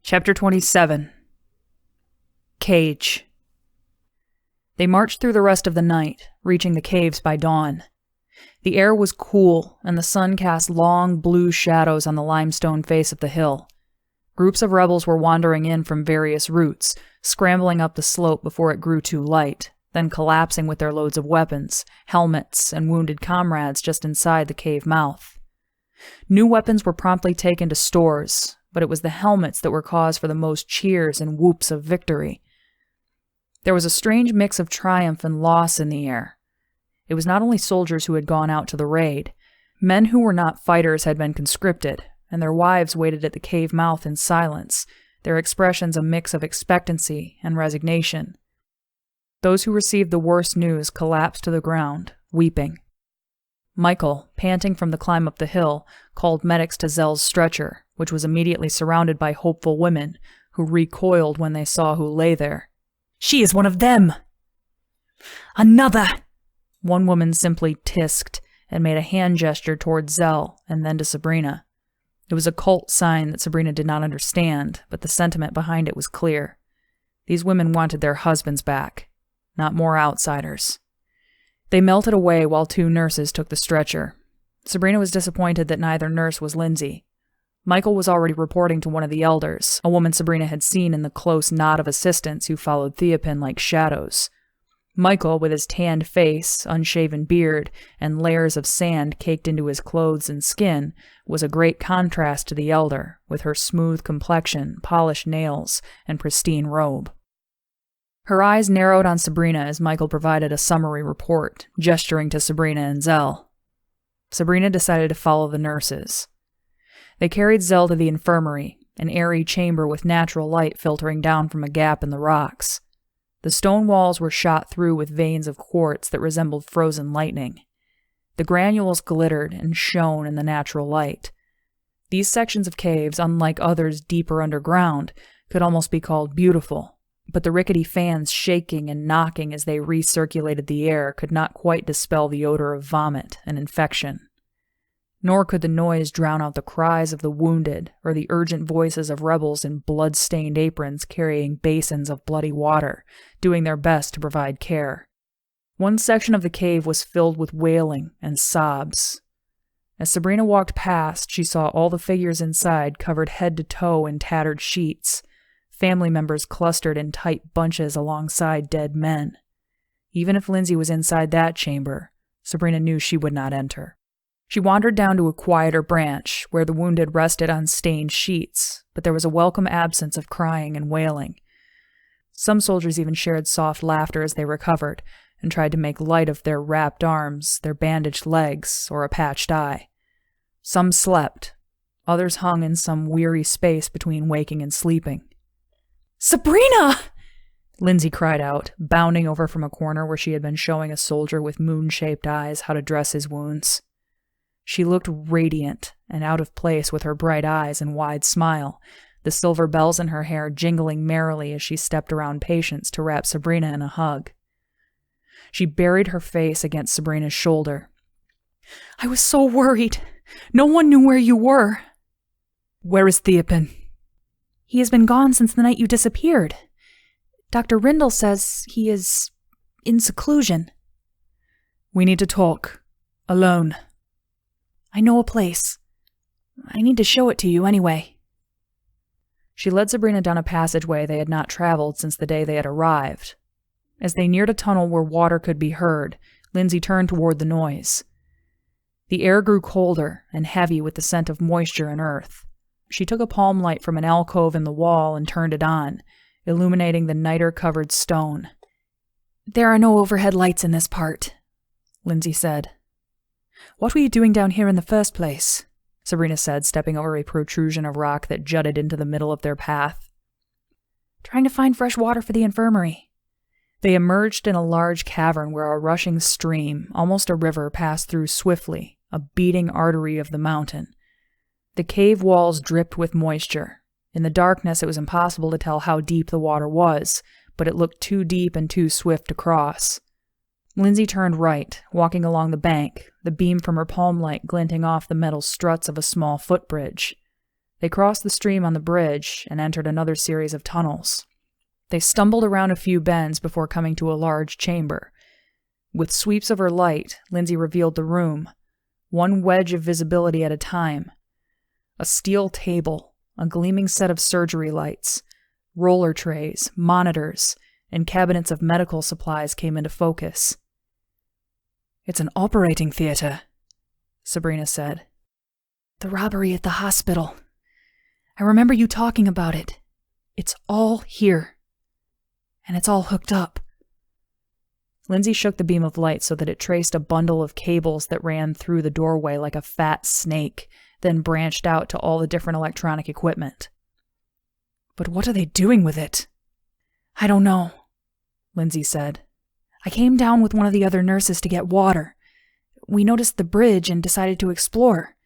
Chapter 27. Cage. They marched through the rest of the night, reaching the caves by dawn. The air was cool, and the sun cast long blue shadows on the limestone face of the hill. Groups of rebels were wandering in from various routes, scrambling up the slope before it grew too light, then collapsing with their loads of weapons, helmets, and wounded comrades just inside the cave mouth. New weapons were promptly taken to stores, but it was the helmets that were cause for the most cheers and whoops of victory. There was a strange mix of triumph and loss in the air. It was not only soldiers who had gone out to the raid. Men who were not fighters had been conscripted, and their wives waited at the cave mouth in silence, their expressions a mix of expectancy and resignation. Those who received the worst news collapsed to the ground, weeping. Michael, panting from the climb up the hill, called medics to Zell's stretcher, which was immediately surrounded by hopeful women, who recoiled when they saw who lay there. "She is one of them!" "Another!" One woman simply tisked and made a hand gesture toward Zell and then to Sabrina. It was a cult sign that Sabrina did not understand, but the sentiment behind it was clear. These women wanted their husbands back, not more outsiders. They melted away while two nurses took the stretcher. Sabrina was disappointed that neither nurse was Lindsay. Michael was already reporting to one of the elders, a woman Sabrina had seen in the close knot of assistants who followed Theopin like shadows. Michael, with his tanned face, unshaven beard, and layers of sand caked into his clothes and skin, was a great contrast to the elder, with her smooth complexion, polished nails, and pristine robe. Her eyes narrowed on Sabrina as Michael provided a summary report, gesturing to Sabrina and Zell. Sabrina decided to follow the nurses. They carried Zell to the infirmary, an airy chamber with natural light filtering down from a gap in the rocks. The stone walls were shot through with veins of quartz that resembled frozen lightning. The granules glittered and shone in the natural light. These sections of caves, unlike others deeper underground, could almost be called beautiful, but the rickety fans shaking and knocking as they recirculated the air could not quite dispel the odor of vomit and infection. Nor could the noise drown out the cries of the wounded or the urgent voices of rebels in blood-stained aprons carrying basins of bloody water, doing their best to provide care. One section of the cave was filled with wailing and sobs. As Sabrina walked past, she saw all the figures inside covered head to toe in tattered sheets, family members clustered in tight bunches alongside dead men. Even if Lindsay was inside that chamber, Sabrina knew she would not enter. She wandered down to a quieter branch, where the wounded rested on stained sheets, but there was a welcome absence of crying and wailing. Some soldiers even shared soft laughter as they recovered, and tried to make light of their wrapped arms, their bandaged legs, or a patched eye. Some slept. Others hung in some weary space between waking and sleeping. "Sabrina!" Lindsay cried out, bounding over from a corner where she had been showing a soldier with moon-shaped eyes how to dress his wounds. She looked radiant and out of place with her bright eyes and wide smile, the silver bells in her hair jingling merrily as she stepped around patients to wrap Sabrina in a hug. She buried her face against Sabrina's shoulder. "I was so worried. No one knew where you were." "Where is Theopin?" "He has been gone since the night you disappeared. Dr. Rindle says he is in seclusion." "We need to talk. Alone." "I know a place. I need to show it to you anyway." She led Sabrina down a passageway they had not traveled since the day they had arrived. As they neared a tunnel where water could be heard, Lindsay turned toward the noise. The air grew colder and heavy with the scent of moisture and earth. She took a palm light from an alcove in the wall and turned it on, illuminating the niter-covered stone. "There are no overhead lights in this part," Lindsay said. "What were you doing down here in the first place?" Sabrina said, stepping over a protrusion of rock that jutted into the middle of their path. "Trying to find fresh water for the infirmary." They emerged in a large cavern where a rushing stream, almost a river, passed through swiftly, a beating artery of the mountain. The cave walls dripped with moisture. In the darkness, it was impossible to tell how deep the water was, but it looked too deep and too swift to cross. Lindsay turned right, walking along the bank, the beam from her palm light glinting off the metal struts of a small footbridge. They crossed the stream on the bridge and entered another series of tunnels. They stumbled around a few bends before coming to a large chamber. With sweeps of her light, Lindsay revealed the room, one wedge of visibility at a time. A steel table, a gleaming set of surgery lights, roller trays, monitors, and cabinets of medical supplies came into focus. "It's an operating theater," Sabrina said. "The robbery at the hospital. I remember you talking about it. It's all here. And it's all hooked up." Lindsay shook the beam of light so that it traced a bundle of cables that ran through the doorway like a fat snake, then branched out to all the different electronic equipment. "But what are they doing with it?" "I don't know," Lindsay said. "I came down with one of the other nurses to get water. We noticed the bridge and decided to explore.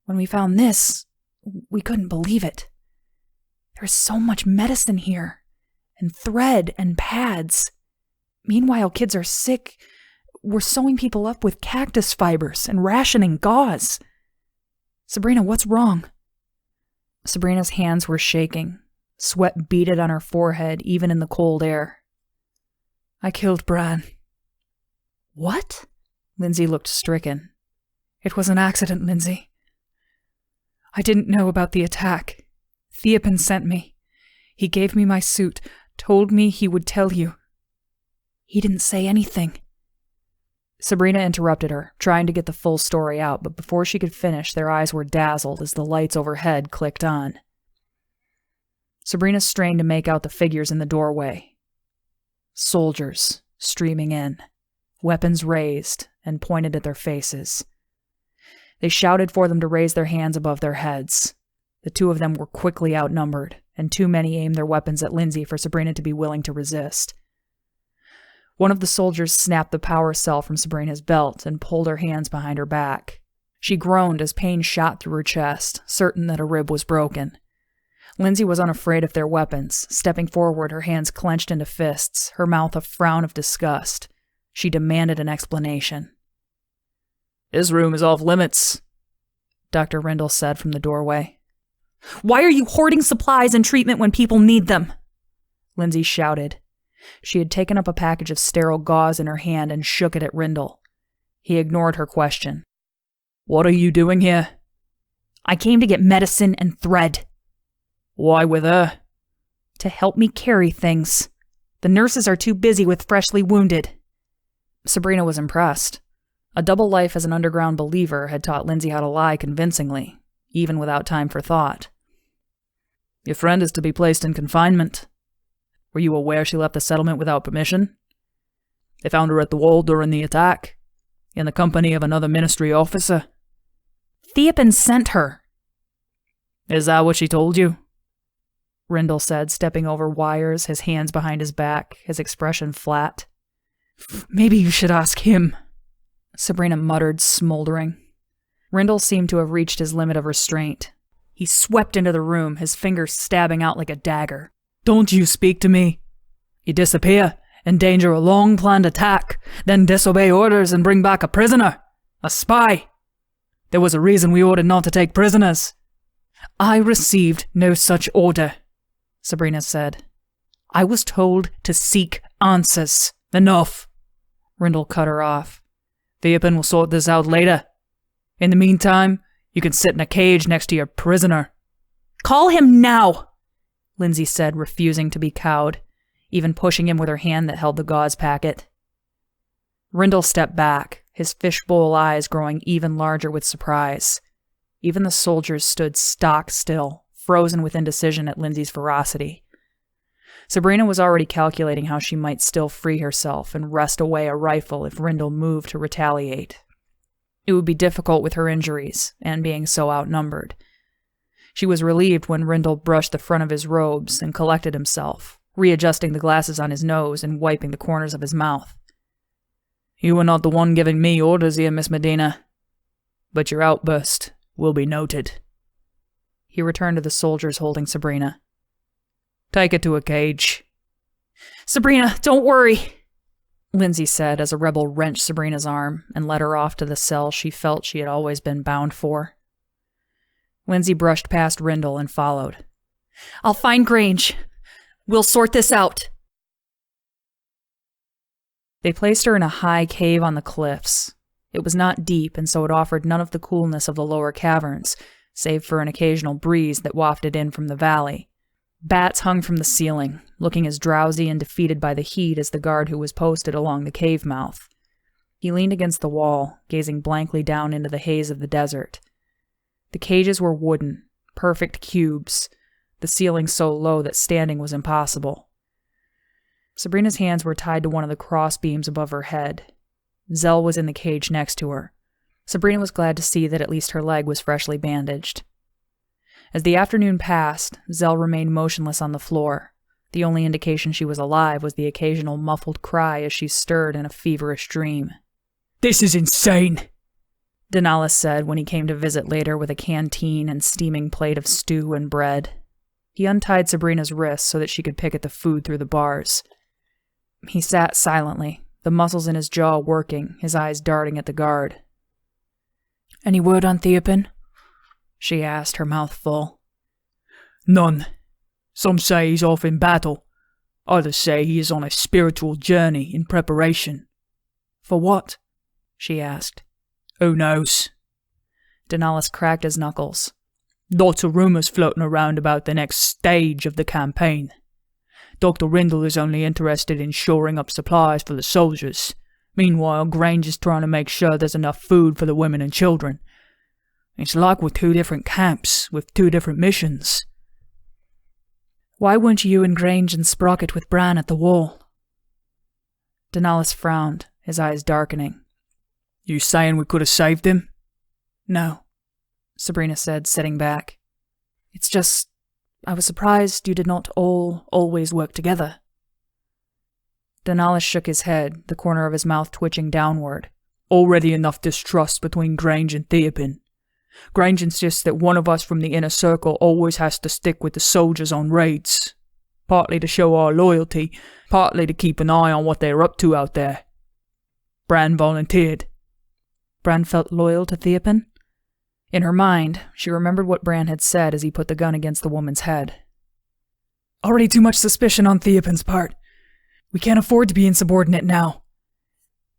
When we found this, we couldn't believe it. There's so much medicine here, and thread and pads. Meanwhile, kids are sick. We're sewing people up with cactus fibers and rationing gauze. Sabrina, what's wrong?" Sabrina's hands were shaking. Sweat beaded on her forehead, even in the cold air. "I killed Bran." "What?" Lindsay looked stricken. "It was an accident, Lindsay. I didn't know about the attack. Theopan sent me. He gave me my suit, told me he would tell you. He didn't say anything." Sabrina interrupted her, trying to get the full story out, but before she could finish, their eyes were dazzled as the lights overhead clicked on. Sabrina strained to make out the figures in the doorway. Soldiers streaming in, weapons raised and pointed at their faces. They shouted for them to raise their hands above their heads. The two of them were quickly outnumbered, and too many aimed their weapons at Lindsay for Sabrina to be willing to resist. One of the soldiers snapped the power cell from Sabrina's belt and pulled her hands behind her back. She groaned as pain shot through her chest, certain that a rib was broken. Lindsay was unafraid of their weapons, stepping forward, her hands clenched into fists, her mouth a frown of disgust. She demanded an explanation. "This room is off limits," Dr. Rindle said from the doorway. "Why are you hoarding supplies and treatment when people need them?" Lindsay shouted. She had taken up a package of sterile gauze in her hand and shook it at Rindle. He ignored her question. "What are you doing here?" "I came to get medicine and thread." "Why with her?" "To help me carry things. The nurses are too busy with freshly wounded." Sabrina was impressed. A double life as an underground believer had taught Lindsay how to lie convincingly, even without time for thought. "Your friend is to be placed in confinement. Were you aware she left the settlement without permission? They found her at the wall during the attack, in the company of another ministry officer." "Theopan sent her." "Is that what she told you?" Rindle said, stepping over wires, his hands behind his back, his expression flat. "Maybe you should ask him," Sabrina muttered, smoldering. Rindle seemed to have reached his limit of restraint. He swept into the room, his fingers stabbing out like a dagger. "Don't you speak to me. You disappear, endanger a long-planned attack, then disobey orders and bring back a prisoner. A spy. There was a reason we ordered not to take prisoners." "I received no such order," Sabrina said. "I was told to seek answers." "Enough," Rindle cut her off. "Theopan will sort this out later. In the meantime, you can sit in a cage next to your prisoner." "Call him now," Lindsay said, refusing to be cowed, even pushing him with her hand that held the gauze packet. Rindle stepped back, his fishbowl eyes growing even larger with surprise. Even the soldiers stood stock still, frozen with indecision at Lindsay's ferocity. Sabrina was already calculating how she might still free herself and wrest away a rifle if Rindle moved to retaliate. It would be difficult with her injuries, and being so outnumbered. She was relieved when Rindle brushed the front of his robes and collected himself, readjusting the glasses on his nose and wiping the corners of his mouth. "You were not the one giving me orders here, Miss Medina. But your outburst will be noted." He returned to the soldiers holding Sabrina. "Take her to a cage." "Sabrina, don't worry," Lindsay said as a rebel wrenched Sabrina's arm and led her off to the cell she felt she had always been bound for. Lindsay brushed past Rindle and followed. I'll find Grange. We'll sort this out. They placed her in a high cave on the cliffs. It was not deep, and so it offered none of the coolness of the lower caverns, save for an occasional breeze that wafted in from the valley. Bats hung from the ceiling, looking as drowsy and defeated by the heat as the guard who was posted along the cave mouth. He leaned against the wall, gazing blankly down into the haze of the desert. The cages were wooden, perfect cubes, the ceiling so low that standing was impossible. Sabrina's hands were tied to one of the cross beams above her head. Zell was in the cage next to her. Sabrina was glad to see that at least her leg was freshly bandaged. As the afternoon passed, Zell remained motionless on the floor. The only indication she was alive was the occasional muffled cry as she stirred in a feverish dream. "This is insane," Denalis said when he came to visit later with a canteen and steaming plate of stew and bread. He untied Sabrina's wrists so that she could pick at the food through the bars. He sat silently, the muscles in his jaw working, his eyes darting at the guard. "Any word on Theopen?" she asked, her mouth full. "None. Some say he's off in battle. Others say he is on a spiritual journey in preparation." "For what?" she asked. "Who knows?" Denalis cracked his knuckles. "Lots of rumors floating around about the next stage of the campaign. Dr. Rindle is only interested in shoring up supplies for the soldiers. Meanwhile, Grange is trying to make sure there's enough food for the women and children. It's like we're two different camps, with two different missions." "Why weren't you and Grange and Sprocket with Bran at the wall?" Denalis frowned, his eyes darkening. "You saying we could have saved him?" "No," Sabrina said, sitting back. "It's just, I was surprised you did not all always work together." Denalis shook his head, the corner of his mouth twitching downward. "Already enough distrust between Grange and Theopen. Grange insists that one of us from the inner circle always has to stick with the soldiers on raids. Partly to show our loyalty, partly to keep an eye on what they're up to out there. Bran volunteered." Bran felt loyal to Theopen? In her mind, she remembered what Bran had said as he put the gun against the woman's head. "Already too much suspicion on Theopen's part. We can't afford to be insubordinate now."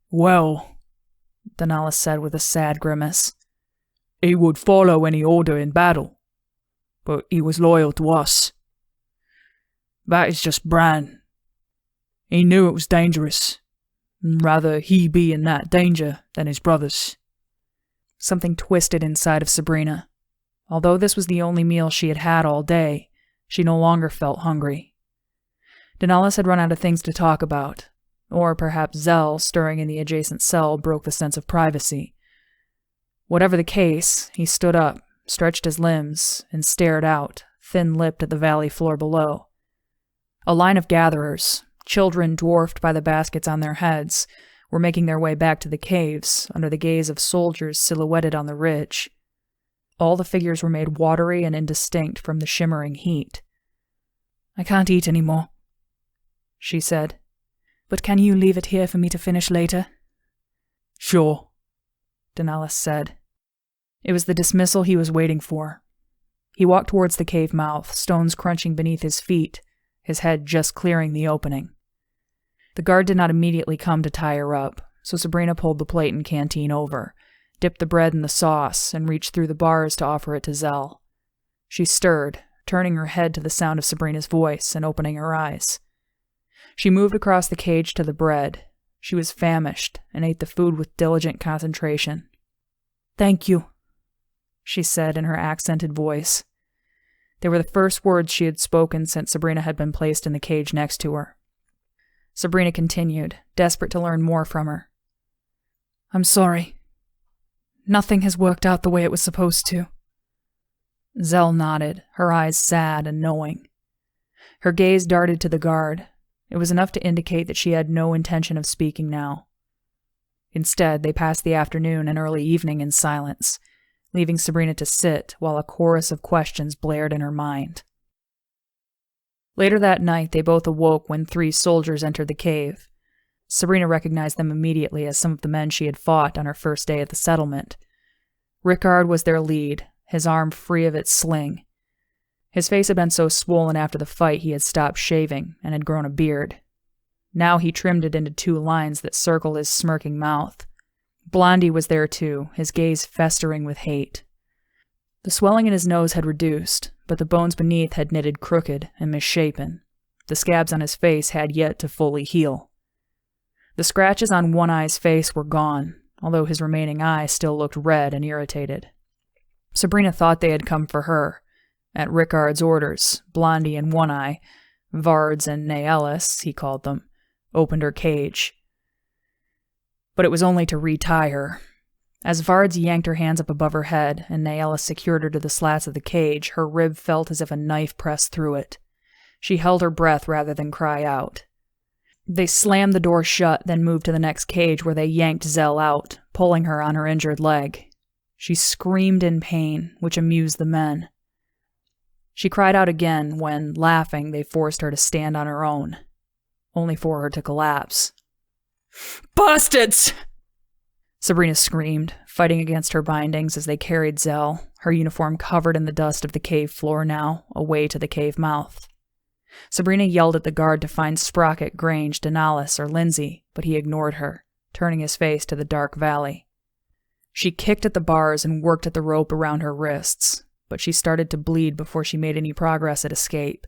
"Well," Denalis said with a sad grimace, "he would follow any order in battle. But he was loyal to us. That is just Bran. He knew it was dangerous. Rather he be in that danger than his brothers." Something twisted inside of Sabrina. Although this was the only meal she had had all day, she no longer felt hungry. Denalis had run out of things to talk about, or perhaps Zell, stirring in the adjacent cell, broke the sense of privacy. Whatever the case, he stood up, stretched his limbs, and stared out, thin-lipped at the valley floor below. A line of gatherers, children dwarfed by the baskets on their heads, were making their way back to the caves under the gaze of soldiers silhouetted on the ridge. All the figures were made watery and indistinct from the shimmering heat. "I can't eat any more," she said. "But can you leave it here for me to finish later?" "Sure," Denalis said. It was the dismissal he was waiting for. He walked towards the cave mouth, stones crunching beneath his feet, his head just clearing the opening. The guard did not immediately come to tie her up, so Sabrina pulled the plate and canteen over, dipped the bread in the sauce, and reached through the bars to offer it to Zell. She stirred, turning her head to the sound of Sabrina's voice and opening her eyes. She moved across the cage to the bread. She was famished and ate the food with diligent concentration. "Thank you," she said in her accented voice. They were the first words she had spoken since Sabrina had been placed in the cage next to her. Sabrina continued, desperate to learn more from her. "I'm sorry. Nothing has worked out the way it was supposed to." Zell nodded, her eyes sad and knowing. Her gaze darted to the guard. It was enough to indicate that she had no intention of speaking now. Instead, they passed the afternoon and early evening in silence, leaving Sabrina to sit while a chorus of questions blared in her mind. Later that night, they both awoke when 3 soldiers entered the cave. Sabrina recognized them immediately as some of the men she had fought on her first day at the settlement. Rickard was their lead, his arm free of its sling. His face had been so swollen after the fight he had stopped shaving and had grown a beard. Now he trimmed it into 2 lines that circled his smirking mouth. Blondie was there too, his gaze festering with hate. The swelling in his nose had reduced, but the bones beneath had knitted crooked and misshapen. The scabs on his face had yet to fully heal. The scratches on One Eye's face were gone, although his remaining eye still looked red and irritated. Sabrina thought they had come for her. At Rickard's orders, Blondie and One Eye, Vards and Naelis, he called them, opened her cage. But it was only to retie her. As Vards yanked her hands up above her head and Naelis secured her to the slats of the cage, her rib felt as if a knife pressed through it. She held her breath rather than cry out. They slammed the door shut, then moved to the next cage where they yanked Zell out, pulling her on her injured leg. She screamed in pain, which amused the men. She cried out again when, laughing, they forced her to stand on her own, only for her to collapse. "Bastards!" Sabrina screamed, fighting against her bindings as they carried Zell, her uniform covered in the dust of the cave floor now, away to the cave mouth. Sabrina yelled at the guard to find Sprocket, Grange, Denalis, or Lindsay, but he ignored her, turning his face to the dark valley. She kicked at the bars and worked at the rope around her wrists, but she started to bleed before she made any progress at escape.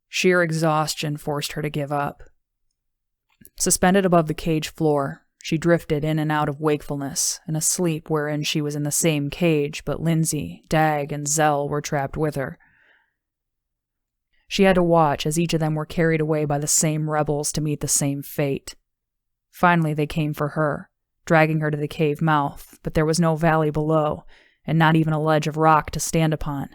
Sheer exhaustion forced her to give up. Suspended above the cage floor, she drifted in and out of wakefulness, in a sleep wherein she was in the same cage, but Lindsay, Dag, and Zell were trapped with her. She had to watch as each of them were carried away by the same rebels to meet the same fate. Finally, they came for her, dragging her to the cave mouth, but there was no valley below, and not even a ledge of rock to stand upon.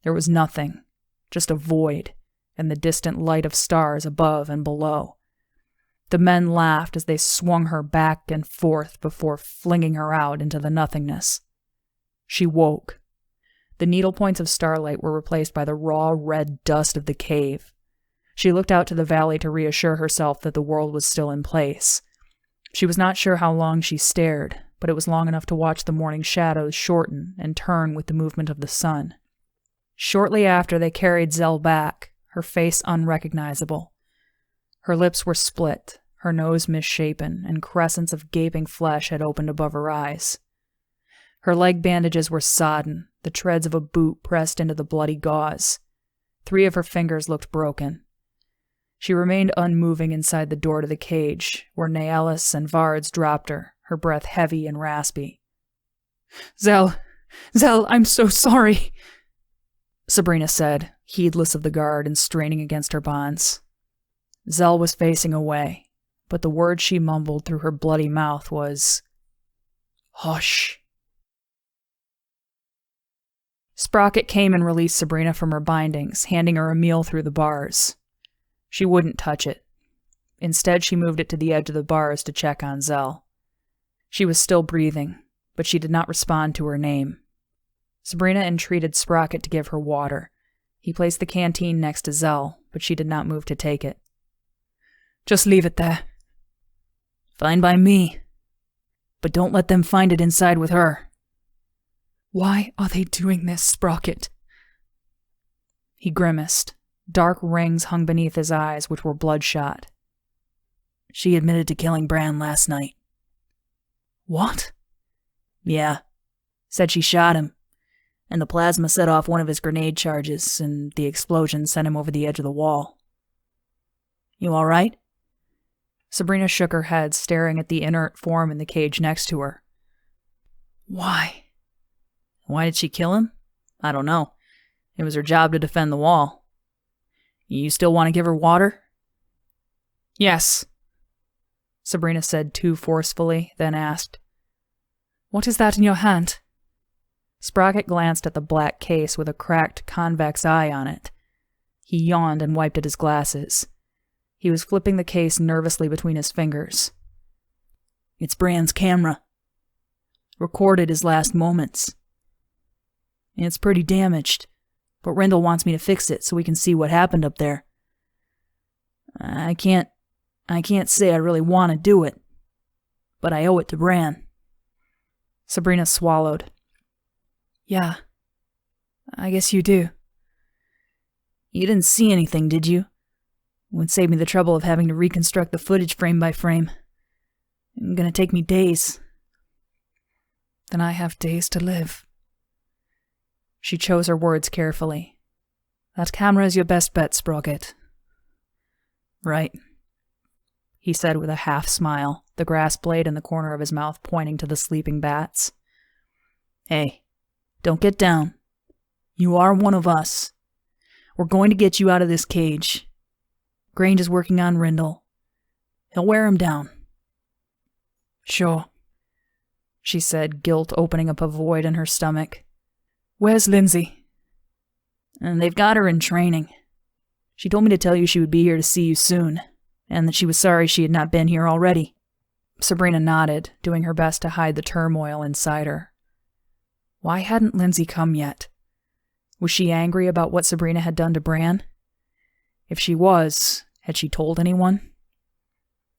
There was nothing, just a void, and the distant light of stars above and below. The men laughed as they swung her back and forth before flinging her out into the nothingness. She woke. The needle points of starlight were replaced by the raw red dust of the cave. She looked out to the valley to reassure herself that the world was still in place. She was not sure how long she stared, but it was long enough to watch the morning shadows shorten and turn with the movement of the sun. Shortly after, they carried Zell back, her face unrecognizable. Her lips were split, her nose misshapen, and crescents of gaping flesh had opened above her eyes. Her leg bandages were sodden, the treads of a boot pressed into the bloody gauze. 3 of her fingers looked broken. She remained unmoving inside the door to the cage, where Naelis and Vards dropped her breath heavy and raspy. Zell, I'm so sorry," Sabrina said, heedless of the guard and straining against her bonds. Zell was facing away, but the word she mumbled through her bloody mouth was, "Hush." Sprocket came and released Sabrina from her bindings, handing her a meal through the bars. She wouldn't touch it. Instead, she moved it to the edge of the bars to check on Zell. She was still breathing, but she did not respond to her name. Sabrina entreated Sprocket to give her water. He placed the canteen next to Zell, but she did not move to take it. "Just leave it there." "Fine by me. But don't let them find it inside with her." "Why are they doing this, Sprocket?" He grimaced. Dark rings hung beneath his eyes, which were bloodshot. "She admitted to killing Bran last night." "What?" "Yeah. Said she shot him, and the plasma set off one of his grenade charges, and the explosion sent him over the edge of the wall. You all right?" Sabrina shook her head, staring at the inert form in the cage next to her. "Why?" "Why did she kill him? I don't know. It was her job to defend the wall. You still want to give her water?" "Yes," Sabrina said too forcefully, then asked, "What is that in your hand?" Sprocket glanced at the black case with a cracked, convex eye on it. He yawned and wiped at his glasses. He was flipping the case nervously between his fingers. "It's Bran's camera. Recorded his last moments. It's pretty damaged, but Rendell wants me to fix it so we can see what happened up there. I can't say I really want to do it, but I owe it to Bran." Sabrina swallowed. Yeah, I guess you do. You didn't see anything, did you? It would save me the trouble of having to reconstruct the footage frame by frame. It's gonna take me days. Then I have days to live. She chose her words carefully. That camera is your best bet, Sprocket. Right, he said with a half smile, the grass blade in the corner of his mouth pointing to the sleeping bats. Hey, don't get down. You are one of us. We're going to get you out of this cage. Grange is working on Rindle. He'll wear him down. Sure, she said, guilt opening up a void in her stomach. Where's Lindsay? And they've got her in training. She told me to tell you she would be here to see you soon, and that she was sorry she had not been here already. Sabrina nodded, doing her best to hide the turmoil inside her. Why hadn't Lindsay come yet? Was she angry about what Sabrina had done to Bran? If she was, had she told anyone?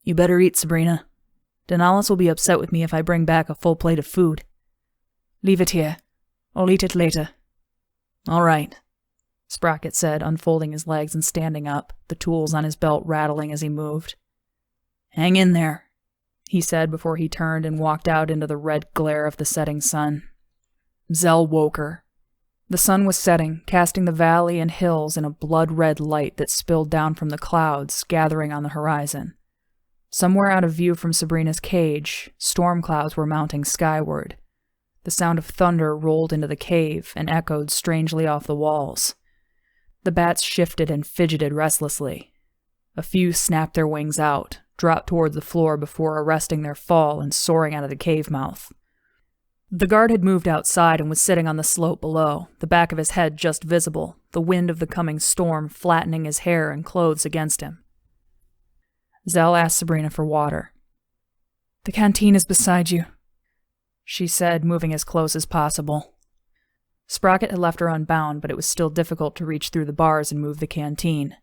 You better eat, Sabrina. Denalis will be upset with me if I bring back a full plate of food. Leave it here. I'll eat it later. All right, Sprocket said, unfolding his legs and standing up, the tools on his belt rattling as he moved. Hang in there, he said before he turned and walked out into the red glare of the setting sun. Zell woke her. The sun was setting, casting the valley and hills in a blood-red light that spilled down from the clouds, gathering on the horizon. Somewhere out of view from Sabrina's cage, storm clouds were mounting skyward. The sound of thunder rolled into the cave and echoed strangely off the walls. The bats shifted and fidgeted restlessly. A few snapped their wings out, dropped toward the floor before arresting their fall and soaring out of the cave mouth. The guard had moved outside and was sitting on the slope below, the back of his head just visible, the wind of the coming storm flattening his hair and clothes against him. Zell asked Sabrina for water. "The canteen is beside you," she said, moving as close as possible. Sprocket had left her unbound, but it was still difficult to reach through the bars and move the canteen.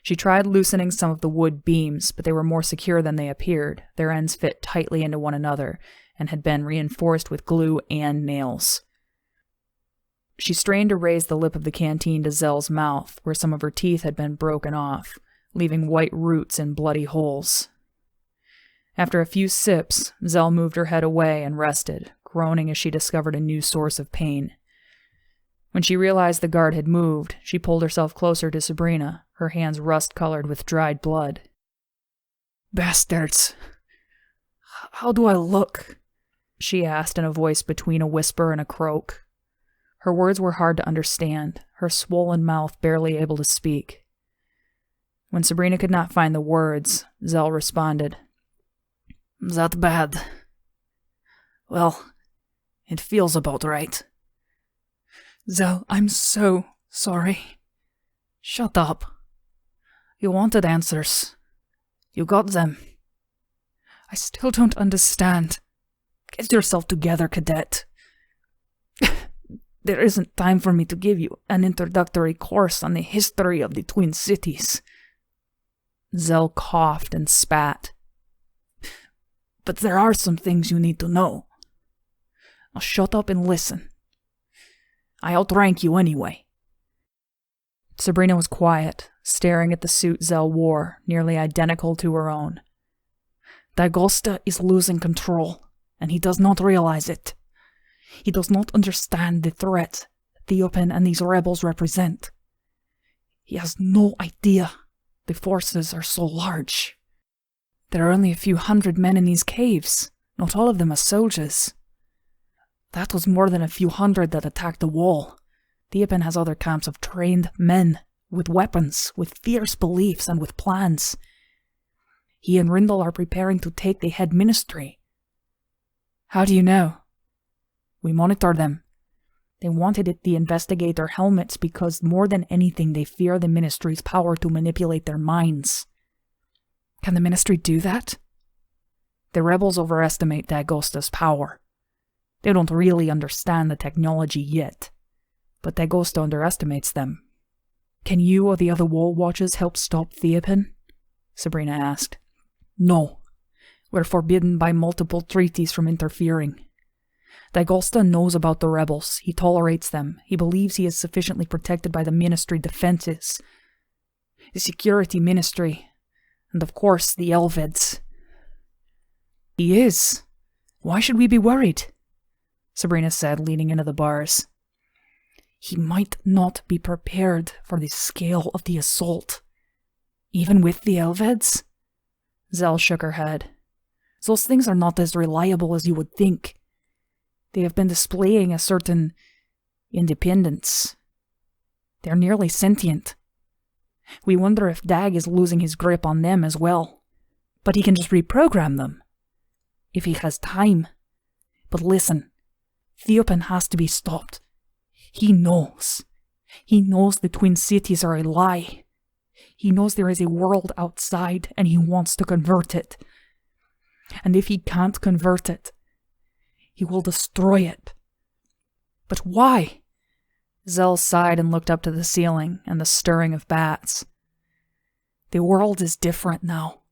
She tried loosening some of the wood beams, but they were more secure than they appeared. Their ends fit tightly into one another, and had been reinforced with glue and nails. She strained to raise the lip of the canteen to Zell's mouth, where some of her teeth had been broken off, leaving white roots in bloody holes. After a few sips, Zell moved her head away and rested, groaning as she discovered a new source of pain. When she realized the guard had moved, she pulled herself closer to Sabrina, her hands rust-colored with dried blood. "Bastards! How do I look?" she asked in a voice between a whisper and a croak. Her words were hard to understand, her swollen mouth barely able to speak. When Sabrina could not find the words, Zell responded, "That bad? Well, it feels about right." "Zell, I'm so sorry." "Shut up. You wanted answers. You got them." "I still don't understand." "Get yourself together, cadet. There isn't time for me to give you an introductory course on the history of the Twin Cities." Zell coughed and spat. "But there are some things you need to know. Now shut up and listen. I outrank you anyway." Sabrina was quiet, staring at the suit Zell wore, nearly identical to her own. "Dagosta is losing control, and he does not realize it. He does not understand the threat Theopen and these rebels represent. He has no idea the forces are so large. There are only a few hundred men in these caves, not all of them are soldiers. That was more than a few hundred that attacked the wall. Theopen has other camps of trained men, with weapons, with fierce beliefs, and with plans. He and Rindle are preparing to take the head ministry." "How do you know?" "We monitor them. They wanted it the investigator helmets because more than anything they fear the ministry's power to manipulate their minds." "Can the ministry do that?" "The rebels overestimate Dagosta's power. They don't really understand the technology yet, but Dagosta underestimates them." "Can you or the other Wall Watchers help stop Theopen?" Sabrina asked. "No. We're forbidden by multiple treaties from interfering. Dagosta knows about the rebels. He tolerates them. He believes he is sufficiently protected by the ministry defenses, the security ministry, and of course the Elvids. He is. Why should we be worried? Sabrina said, leaning into the bars. He might not be prepared for the scale of the assault. Even with the Elvids? Zell shook her head. Those things are not as reliable as you would think. They have been displaying a certain independence. They're nearly sentient. We wonder if Dag is losing his grip on them as well. But he can just reprogram them, if he has time. But listen, Theopen has to be stopped. He knows. He knows the Twin Cities are a lie. He knows there is a world outside, and he wants to convert it. And if he can't convert it, he will destroy it. But why? Zell sighed and looked up to the ceiling and the stirring of bats. The world is different now.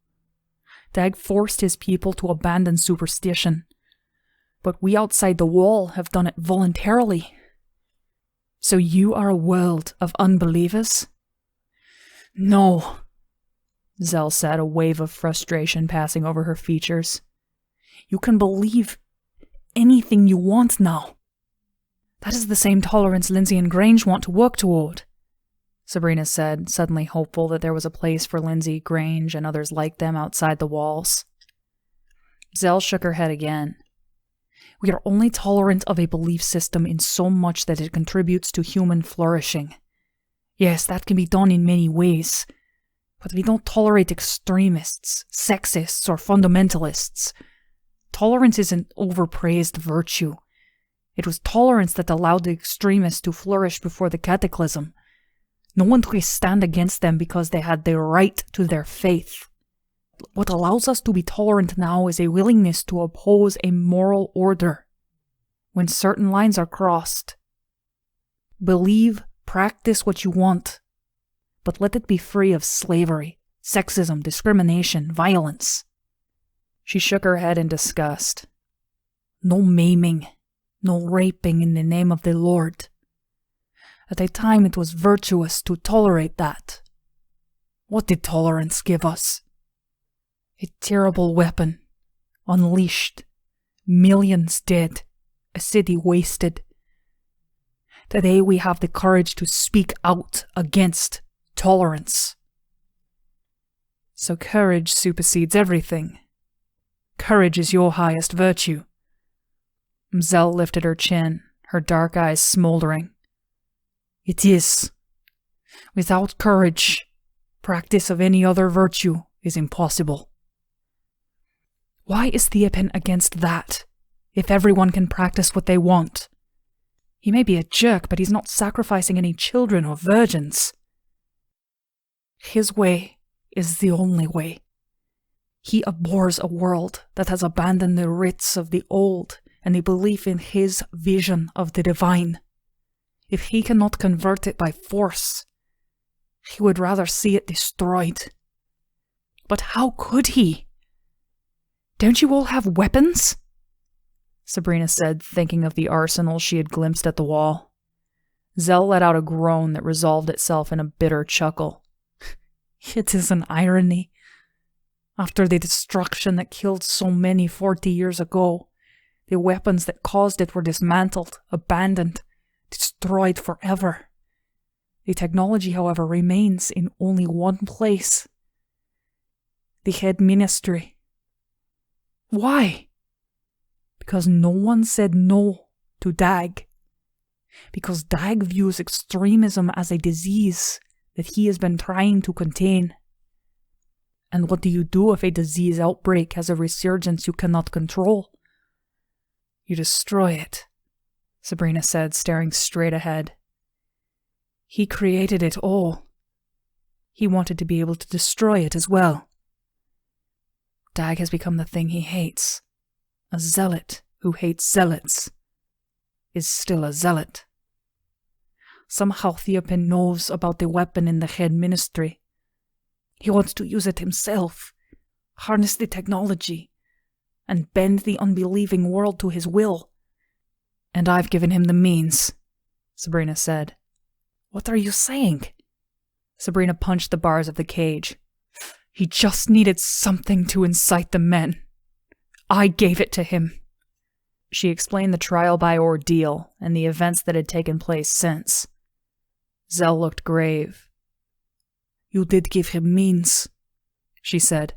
Dag forced his people to abandon superstition. But we outside the wall have done it voluntarily. So you are a world of unbelievers? No, Zell said, a wave of frustration passing over her features. You can believe anything you want now. That is the same tolerance Lindsay and Grange want to work toward, Sabrina said, suddenly hopeful that there was a place for Lindsay, Grange, and others like them outside the walls. Zell shook her head again. We are only tolerant of a belief system in so much that it contributes to human flourishing. Yes, that can be done in many ways, but we don't tolerate extremists, sexists, or fundamentalists. Tolerance is an overpraised virtue. It was tolerance that allowed the extremists to flourish before the cataclysm. No one took a stand against them because they had the right to their faith. What allows us to be tolerant now is a willingness to oppose a moral order. When certain lines are crossed, believe, practice what you want, but let it be free of slavery, sexism, discrimination, violence. She shook her head in disgust. No maiming, no raping in the name of the Lord. At a time it was virtuous to tolerate that. What did tolerance give us? A terrible weapon, unleashed, millions dead, a city wasted. Today we have the courage to speak out against tolerance. So courage supersedes everything. Courage is your highest virtue. Zell lifted her chin, her dark eyes smoldering. It is. Without courage, practice of any other virtue is impossible. Why is Theopen against that, if everyone can practice what they want? He may be a jerk, but he's not sacrificing any children or virgins. His way is the only way. He abhors a world that has abandoned the rites of the old and the belief in his vision of the divine. If he cannot convert it by force, he would rather see it destroyed. But how could he? Don't you all have weapons? Sabrina said, thinking of the arsenal she had glimpsed at the wall. Zell let out a groan that resolved itself in a bitter chuckle. It is an irony. After the destruction that killed so many 40 years ago, the weapons that caused it were dismantled, abandoned, destroyed forever. The technology, however, remains in only one place. The head ministry. Why? Because no one said no to Dag. Because Dag views extremism as a disease that he has been trying to contain. And what do you do if a disease outbreak has a resurgence you cannot control? You destroy it, Sabrina said, staring straight ahead. He created it all. He wanted to be able to destroy it as well. Dag has become the thing he hates. A zealot who hates zealots is still a zealot. Somehow Theopen knows about the weapon in the head ministry. He wants to use it himself, harness the technology, and bend the unbelieving world to his will. And I've given him the means, Sabrina said. What are you saying? Sabrina punched the bars of the cage. He just needed something to incite the men. I gave it to him. She explained the trial by ordeal and the events that had taken place since. Zell looked grave. You did give him means, she said.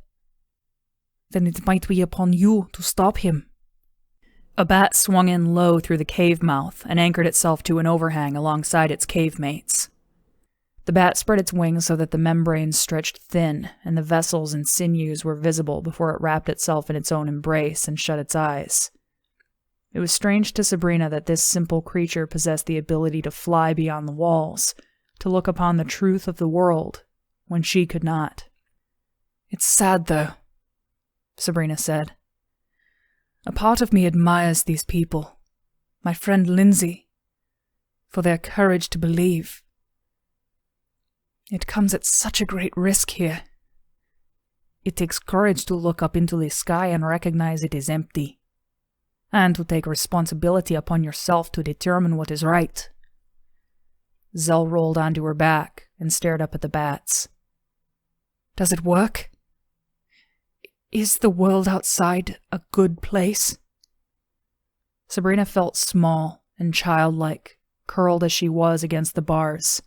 Then it might be upon you to stop him. A bat swung in low through the cave mouth and anchored itself to an overhang alongside its cave mates. The bat spread its wings so that the membrane stretched thin and the vessels and sinews were visible before it wrapped itself in its own embrace and shut its eyes. It was strange to Sabrina that this simple creature possessed the ability to fly beyond the walls, to look upon the truth of the world, when she could not. It's sad, though, Sabrina said. A part of me admires these people, my friend Lindsay, for their courage to believe. It comes at such a great risk here. It takes courage to look up into the sky and recognize it is empty, and to take responsibility upon yourself to determine what is right. Zell rolled onto her back and stared up at the bats. Does it work? Is the world outside a good place? Sabrina felt small and childlike, curled as she was against the bars,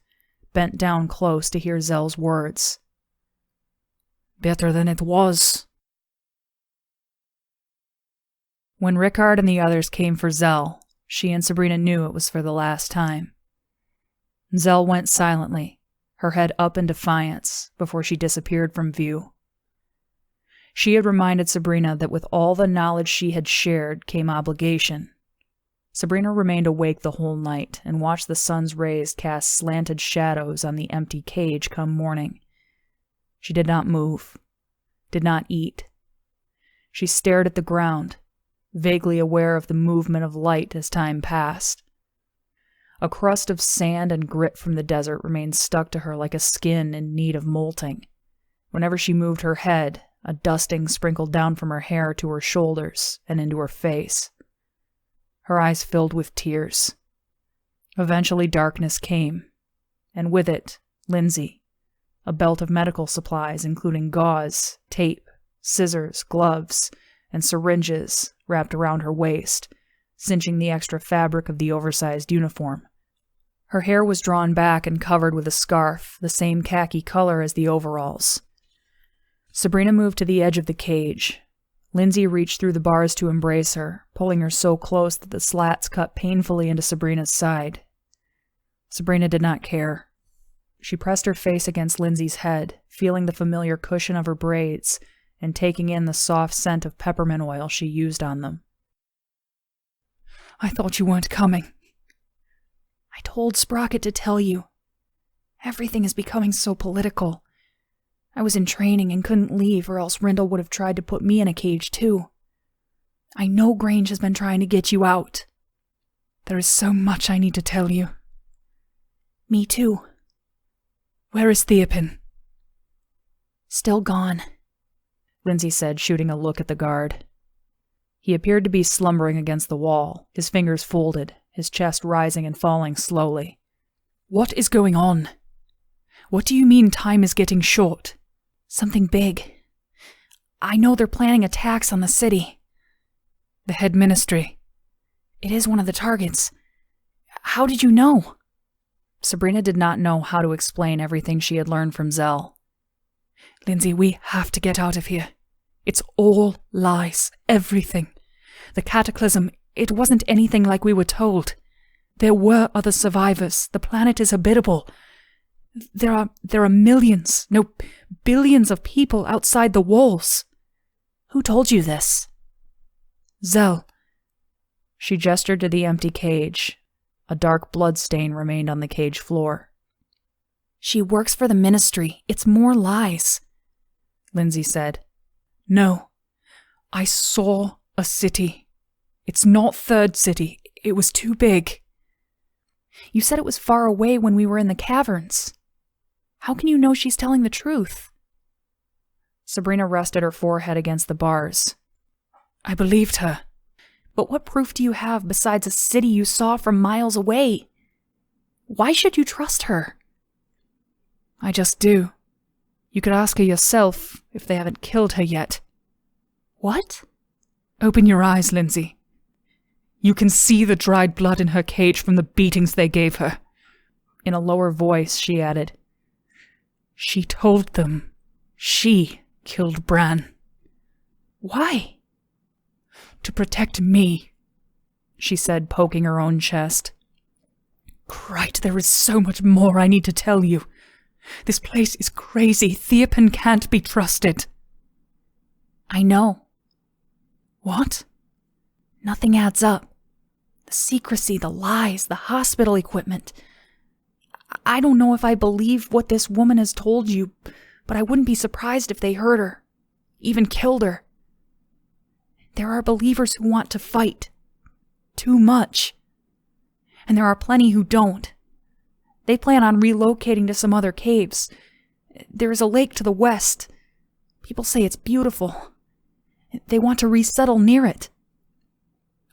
bent down close to hear Zell's words. Better than it was. When Rickard and the others came for Zell, she and Sabrina knew it was for the last time. Zell went silently, her head up in defiance, before she disappeared from view. She had reminded Sabrina that with all the knowledge she had shared came obligation. Sabrina remained awake the whole night and watched the sun's rays cast slanted shadows on the empty cage come morning. She did not move, did not eat. She stared at the ground, vaguely aware of the movement of light as time passed. A crust of sand and grit from the desert remained stuck to her like a skin in need of molting. Whenever she moved her head, a dusting sprinkled down from her hair to her shoulders and into her face. Her eyes filled with tears. Eventually darkness came, and with it, Lindsay, a belt of medical supplies including gauze, tape, scissors, gloves, and syringes wrapped around her waist, cinching the extra fabric of the oversized uniform. Her hair was drawn back and covered with a scarf, the same khaki color as the overalls. Sabrina moved to the edge of the cage. Lindsay reached through the bars to embrace her, pulling her so close that the slats cut painfully into Sabrina's side. Sabrina did not care. She pressed her face against Lindsay's head, feeling the familiar cushion of her braids, and taking in the soft scent of peppermint oil she used on them. I thought you weren't coming. I told Sprocket to tell you. Everything is becoming so political. I was in training and couldn't leave, or else Rindle would have tried to put me in a cage too. I know Grange has been trying to get you out. There is so much I need to tell you. Me too. Where is Theopin? Still gone, Lindsay said, shooting a look at the guard. He appeared to be slumbering against the wall, his fingers folded, his chest rising and falling slowly. What is going on? What do you mean time is getting short? Something big. I know they're planning attacks on the city. The head ministry. It is one of the targets. How did you know? Sabrina did not know how to explain everything she had learned from Zell. Lindsay, we have to get out of here. It's all lies, everything. The cataclysm, it wasn't anything like we were told. There were other survivors. The planet is habitable. There are millions, no, billions of people outside the walls. Who told you this? Zell. She gestured to the empty cage. A dark blood stain remained on the cage floor. She works for the ministry. It's more lies, Lindsay said. No. I saw a city. It's not Third City. It was too big. You said it was far away when we were in the caverns. How can you know she's telling the truth? Sabrina rested her forehead against the bars. I believed her. But what proof do you have besides a city you saw from miles away? Why should you trust her? I just do. You could ask her yourself if they haven't killed her yet. What? Open your eyes, Lindsay. You can see the dried blood in her cage from the beatings they gave her. In a lower voice, she added, She told them she killed Bran. Why? To protect me, she said, poking her own chest. Christ, there is so much more I need to tell you. This place is crazy. Theopen can't be trusted. I know. What? Nothing adds up. The secrecy, the lies, the hospital equipment. I don't know if I believe what this woman has told you, but I wouldn't be surprised if they hurt her, even killed her. There are believers who want to fight. Too much. And there are plenty who don't. They plan on relocating to some other caves. There is a lake to the west. People say it's beautiful. They want to resettle near it.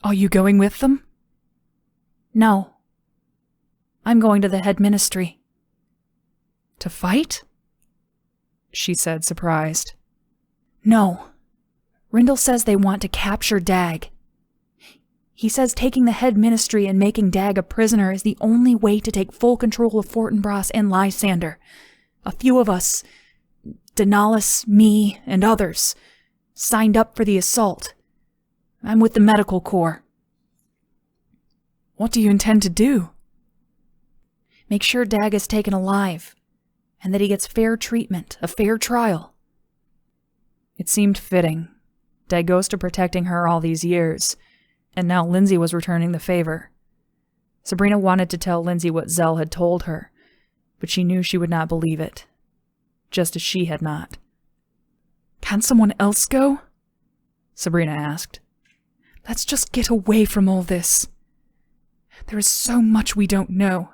Are you going with them? No. I'm going to the head ministry. To fight? She said, surprised. No. Rindle says they want to capture Dag. He says taking the head ministry and making Dag a prisoner is the only way to take full control of Fortinbras and Lysander. A few of us, Denalis, me, and others, signed up for the assault. I'm with the medical corps. What do you intend to do? Make sure Dag is taken alive, and that he gets fair treatment, a fair trial. It seemed fitting. Dagosta protecting her all these years, and now Lindsay was returning the favor. Sabrina wanted to tell Lindsay what Zell had told her, but she knew she would not believe it, just as she had not. Can someone else go? Sabrina asked. Let's just get away from all this. There is so much we don't know.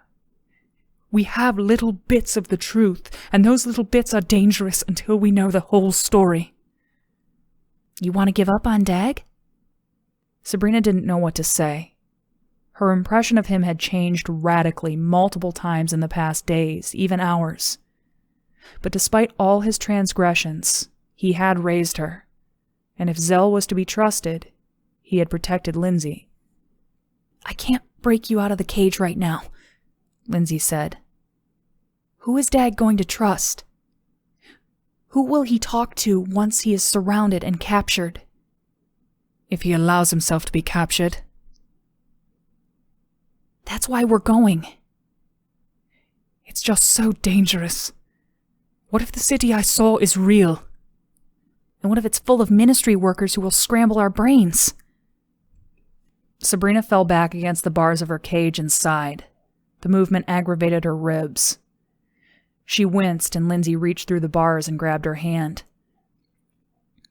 We have little bits of the truth, and those little bits are dangerous until we know the whole story. You want to give up on Dag? Sabrina didn't know what to say. Her impression of him had changed radically multiple times in the past days, even hours. But despite all his transgressions, he had raised her, and if Zell was to be trusted, he had protected Lindsay. I can't break you out of the cage right now, Lindsay said. Who is Dag going to trust? Who will he talk to once he is surrounded and captured? If he allows himself to be captured. That's why we're going. It's just so dangerous. What if the city I saw is real? And what if it's full of ministry workers who will scramble our brains? Sabrina fell back against the bars of her cage and sighed. The movement aggravated her ribs. She winced, and Lindsay reached through the bars and grabbed her hand.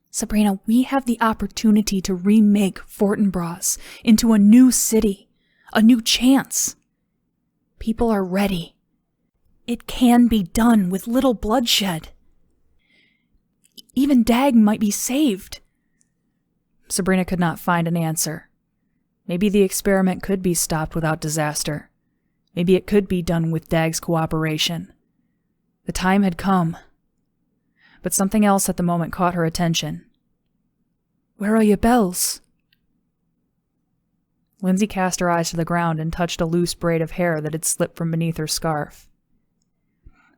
Sabrina, we have the opportunity to remake Fortinbras into a new city, a new chance. People are ready. It can be done with little bloodshed. Even Dag might be saved. Sabrina could not find an answer. Maybe the experiment could be stopped without disaster. Maybe it could be done with Dag's cooperation. The time had come. But something else at the moment caught her attention. Where are your bells? Lindsay cast her eyes to the ground and touched a loose braid of hair that had slipped from beneath her scarf.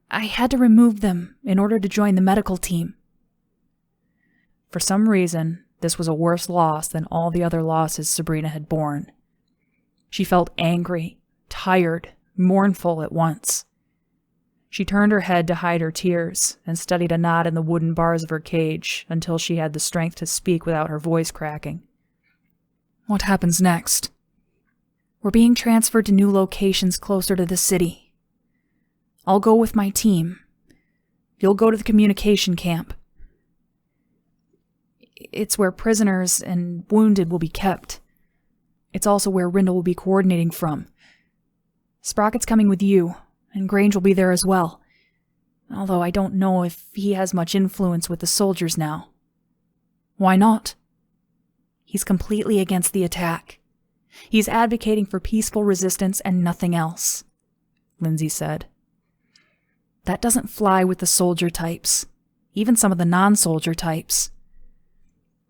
I had to remove them in order to join the medical team. For some reason, this was a worse loss than all the other losses Sabrina had borne. She felt angry, tired, mournful at once. She turned her head to hide her tears and studied a knot in the wooden bars of her cage until she had the strength to speak without her voice cracking. What happens next? We're being transferred to new locations closer to the city. I'll go with my team. You'll go to the communication camp. It's where prisoners and wounded will be kept. It's also where Rindle will be coordinating from. Sprocket's coming with you, and Grange will be there as well. Although I don't know if he has much influence with the soldiers now. Why not? He's completely against the attack. He's advocating for peaceful resistance and nothing else, Lindsay said. That doesn't fly with the soldier types, even some of the non-soldier types.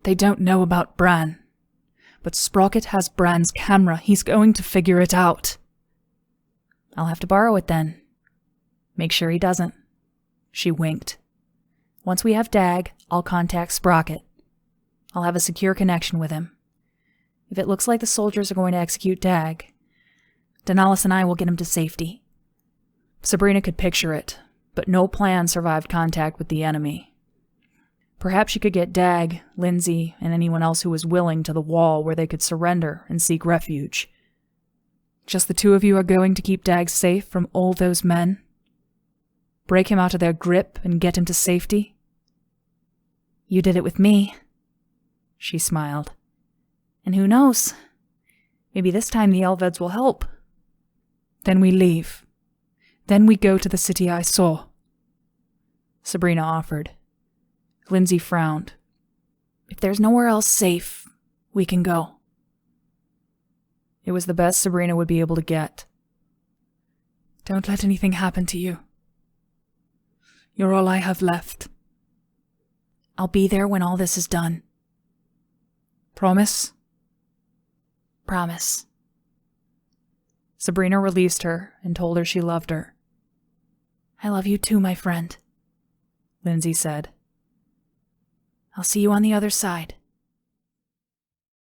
They don't know about Bran. But Sprocket has Bran's camera. He's going to figure it out. I'll have to borrow it then. Make sure he doesn't. She winked. Once we have Dag, I'll contact Sprocket. I'll have a secure connection with him. If it looks like the soldiers are going to execute Dag, Daenerys and I will get him to safety. Sabrina could picture it, but no plan survived contact with the enemy. Perhaps she could get Dag, Lindsay, and anyone else who was willing to the wall where they could surrender and seek refuge. Just the two of you are going to keep Dag safe from all those men? Break him out of their grip and get him to safety? You did it with me, she smiled. And who knows? Maybe this time the Elveds will help. Then we leave. Then we go to the city I saw. Sabrina offered. Lindsay frowned. If there's nowhere else safe, we can go. It was the best Sabrina would be able to get. Don't let anything happen to you. You're all I have left. I'll be there when all this is done. Promise? Promise. Sabrina released her and told her she loved her. I love you too, my friend, Lindsay said. I'll see you on the other side.